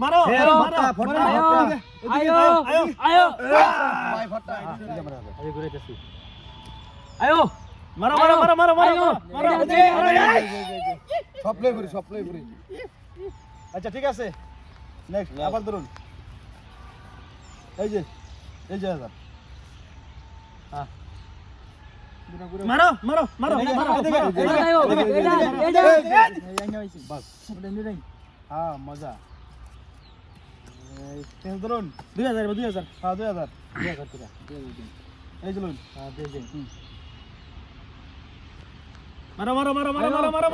মারো ফটা আয়ো আয়ো ভাই ফটা আরে ঘুরাইতেছি আয়ো মারো সপ্লাই করি আচ্ছা ঠিক আছে নেক্সট আবার ধরুন এই যে হাজার হ্যাঁ মারো হ্যাঁ মজা এই ধরুন 2000 হ্যাঁ 2000 এই ধরুন মারো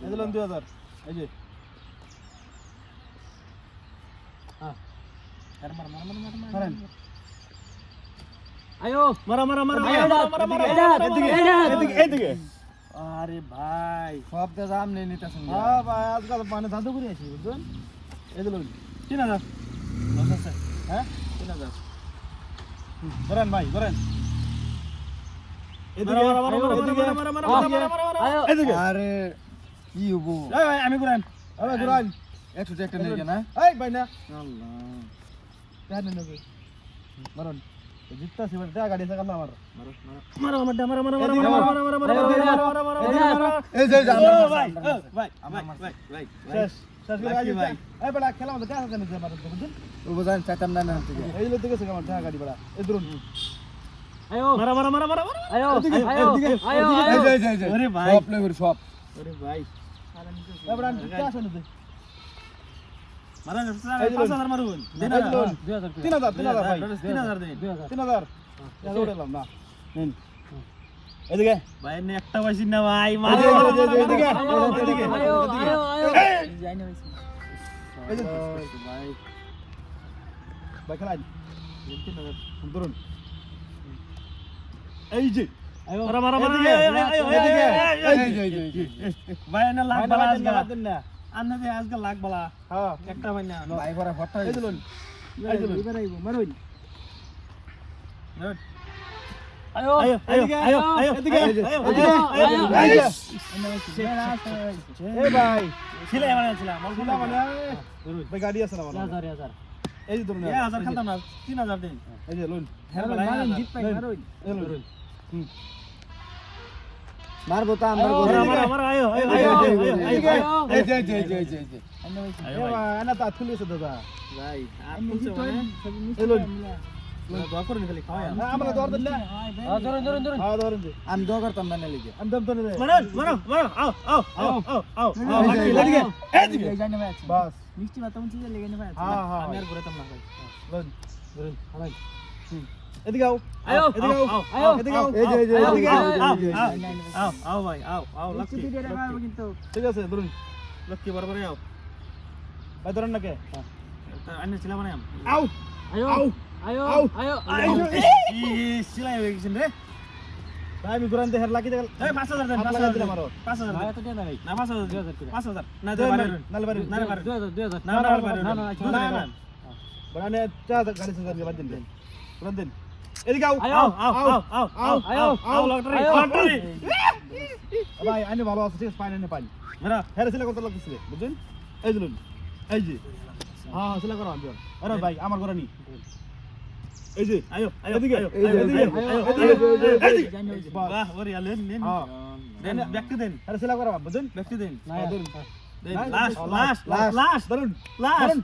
এই দিলাম 2000 এই যে হ্যাঁ আয়ো এদিকে আরে ভাই সব তো দাম নেই নিতেছেন হ্যাঁ ভাই আজকাল মানে দাদু করে আছি বুঝছেন এই দিলাম 3000 লস আছে হ্যাঁ 3000 ধরেন ভাই ধরেন এদিকে আরে কি হবো এই ভাই আমি ঘুরান ভাই ঘুরান 100 টাকা নিয়ে না এই ভাই না আল্লাহ কেন নগে মারুন জিততা সিবার দা গাড়ি সাকাল মার মারো এই যে ভাই শেষ ভাই এই বড় খেলা মত টাকা কেন দে মারুন বুঝছেন ও বোঝান চাইতাম না না থেকে এই লোক থেকে আমার টাকা গাড়ি বড় এই ধরুন আয়ো মারো আয়ো আয়ো এই আরে ভাই সপ্লাই করি সব আরে ভাই এই বড় টাকা শুনে দে মারা 5000 মারুন 3000 ভাই 3000 দেন 3000 এলাম না নিন এদিকে ভাই নে একটা পয়সা না ভাই মারো এদিকে আয়ো এই যে ভাই ভাই খেলাই ধরুন এই যে মারো এদিকে ভাই না লাখ বালা আজকে না আন্না দে আজকে লাখ বালা হ্যাঁ একটা ভাই না ভাই ভরা ফটা এই দিলুন এবার আইবো মারুন আয়ো এদিকে এই ভাই ছিলে মানে ভাই গাড়ি আছে না মানে 1000 এই যে ধরুন 1000 খেলতাম না 3000 দেন এই যে লুন জিত পাই মারুন মারবো তা আমরা আমার আয়ো এই আনা তা খুলিছে দাদা ভাই এই লুন দোয়া করেন খালি খাওয়া আমরা দোয়া দিলে ধরুন হ্যাঁ ধরুন জি আমি দোয়া করতাম না লিখে আমি দম ধরে মারো আও এদিকে বাস মিষ্টি ভাত মন চিজে লেগে নেবে হ্যাঁ আমি আর ঘুরাতাম না ভাই লুন ধরুন ভাই এদিকে আও আয়ো এদিকে আও আয়ো এদিকে আও এই যে এদিকে আও আও ভাই আও মিষ্টি লক্ষ্মী দিয়ে মারবো কিন্তু ঠিক আছে ধরুন লক্ষ্মী বরাবর আও ভাই ধরেন না কে আন্নে ছিলাম মানে আও আয়ো আয়ো আয়ো সিলাই হয়ে গেছেন রে ভাই আমি ঘুরান দেহের লাগি দেখাল এই 5000 দেন 5000 দিলাম আরো 5000 ভাই তো দেন না ভাই না 5000 না দে নালে বাড়ি না 2000 না বড়ানে চা গাড়ি সঙ্গে বাদ দিন ঘুরান দেন এদিকে আও আও লটারি ভাই আইনে ভালো আছে ঠিক আছে পানি নে পানি মেরা হেরে ছিল কত লাগছে বুঝছেন এই দিলুন এই যে হ্যাঁ সেলা করো আমি আরে ভাই আমার ঘরে নি এই যে এদিকে বাহ ওরে আলেন নিন দেন ব্যক্তি দেন আরে সেলা করো বুঝছেন ব্যক্তি দেন না ধরুন লাস্ট ধরুন লাস্ট